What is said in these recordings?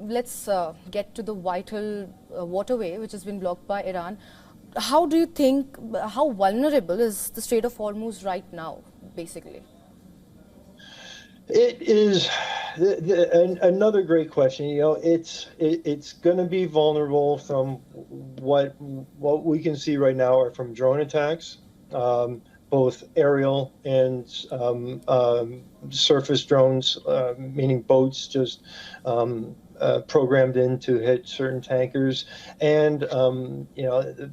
let's get to the vital waterway, which has been blocked by Iran. How do you think, how vulnerable is the Strait of Hormuz right now, basically? It is another great question. It's going to be vulnerable from what we can see right now are from drone attacks, both aerial and surface drones, meaning boats just programmed in to hit certain tankers, and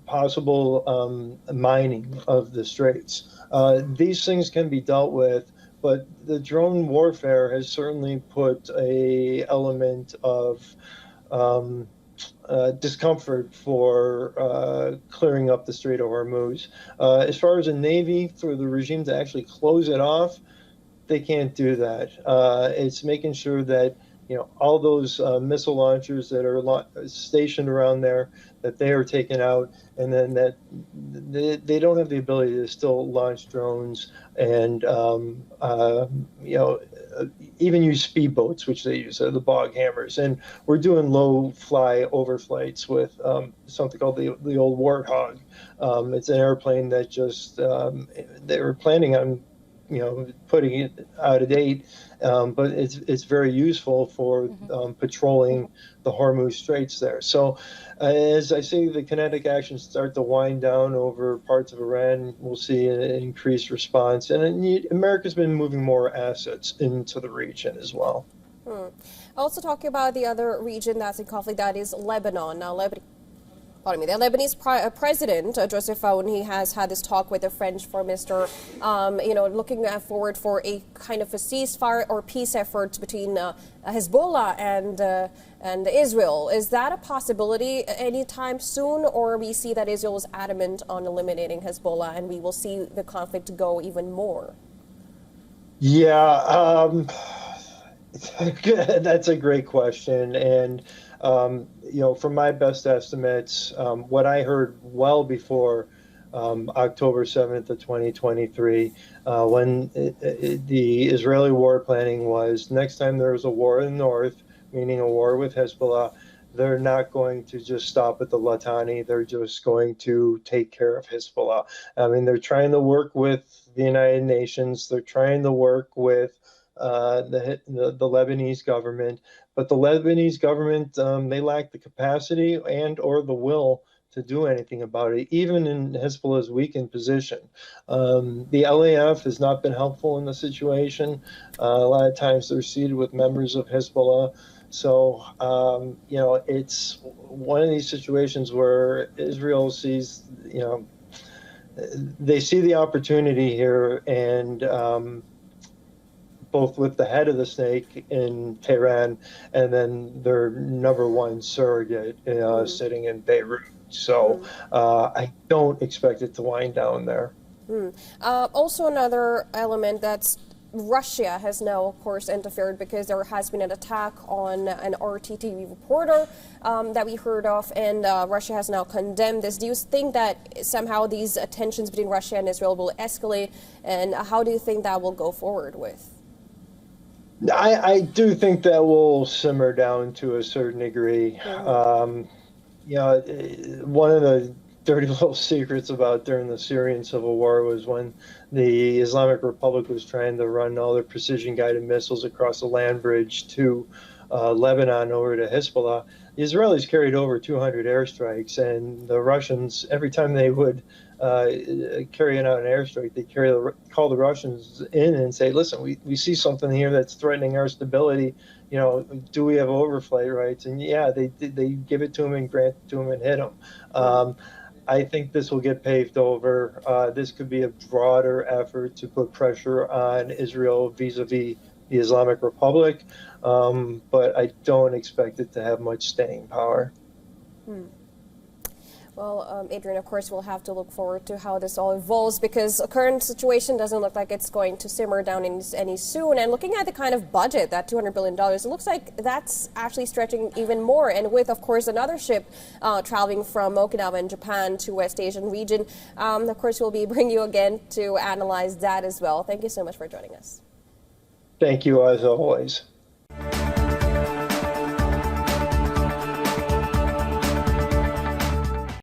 possible mining of the straits. These things can be dealt with. But the drone warfare has certainly put a element of discomfort for clearing up the Strait of Hormuz. As far as the Navy, for the regime to actually close it off, they can't do that. It's making sure that all those missile launchers that are stationed around there, that they are taken out, and then that they don't have the ability to still launch drones and even use speedboats, which they use, the bog hammers. And we're doing low fly overflights with something called the old Warthog. It's an airplane that just they were planning on putting it out of date, but it's very useful for patrolling the Hormuz Straits there. So as I see the kinetic actions start to wind down over parts of Iran, we'll see an increased response. And America's been moving more assets into the region as well. Also talking about the other region that's in conflict, that is Lebanon. Now, the Lebanese president, Joseph Aoun, he has had this talk with the French Foreign Minister, looking forward for a kind of a ceasefire or peace effort between Hezbollah and Israel. Is that a possibility anytime soon, or we see that Israel is adamant on eliminating Hezbollah and we will see the conflict go even more? Yeah, that's a great question. And from my best estimates, what I heard well before October 7th of 2023, when the Israeli war planning was next time there was a war in the north, meaning a war with Hezbollah, they're not going to just stop at the Litani. They're just going to take care of Hezbollah. I mean, they're trying to work with the United Nations. They're trying to work with the Lebanese government, but the Lebanese government, they lack the capacity and or the will to do anything about it, even in Hezbollah's weakened position. The LAF has not been helpful in the situation. A lot of times they're seated with members of Hezbollah. So, it's one of these situations where Israel sees, they see the opportunity here, and both with the head of the snake in Tehran and then their number one surrogate sitting in Beirut. So I don't expect it to wind down there. Also, another element that's Russia has now, of course, interfered because there has been an attack on an RTTV reporter that we heard of, and Russia has now condemned this. Do you think that somehow these tensions between Russia and Israel will escalate, and how do you think that will go forward with? I do think that will simmer down to a certain degree. One of the dirty little secrets about during the Syrian civil war was when the Islamic Republic was trying to run all their precision-guided missiles across the land bridge to Lebanon over to Hezbollah. The Israelis carried over 200 airstrikes, and the Russians, every time they would carrying out an airstrike, they call the Russians in and say, listen, we see something here that's threatening our stability. Do we have overflight rights? And yeah, they give it to them and grant it to them and hit them. I think this will get paved over. This could be a broader effort to put pressure on Israel vis-a-vis the Islamic Republic, but I don't expect it to have much staying power. Well, Adrian, of course, we'll have to look forward to how this all evolves, because the current situation doesn't look like it's going to simmer down any soon. And looking at the kind of budget, that $200 billion, it looks like that's actually stretching even more. And with, of course, another ship traveling from Okinawa in Japan to West Asian region, of course, we'll be bringing you again to analyze that as well. Thank you so much for joining us. Thank you, as always.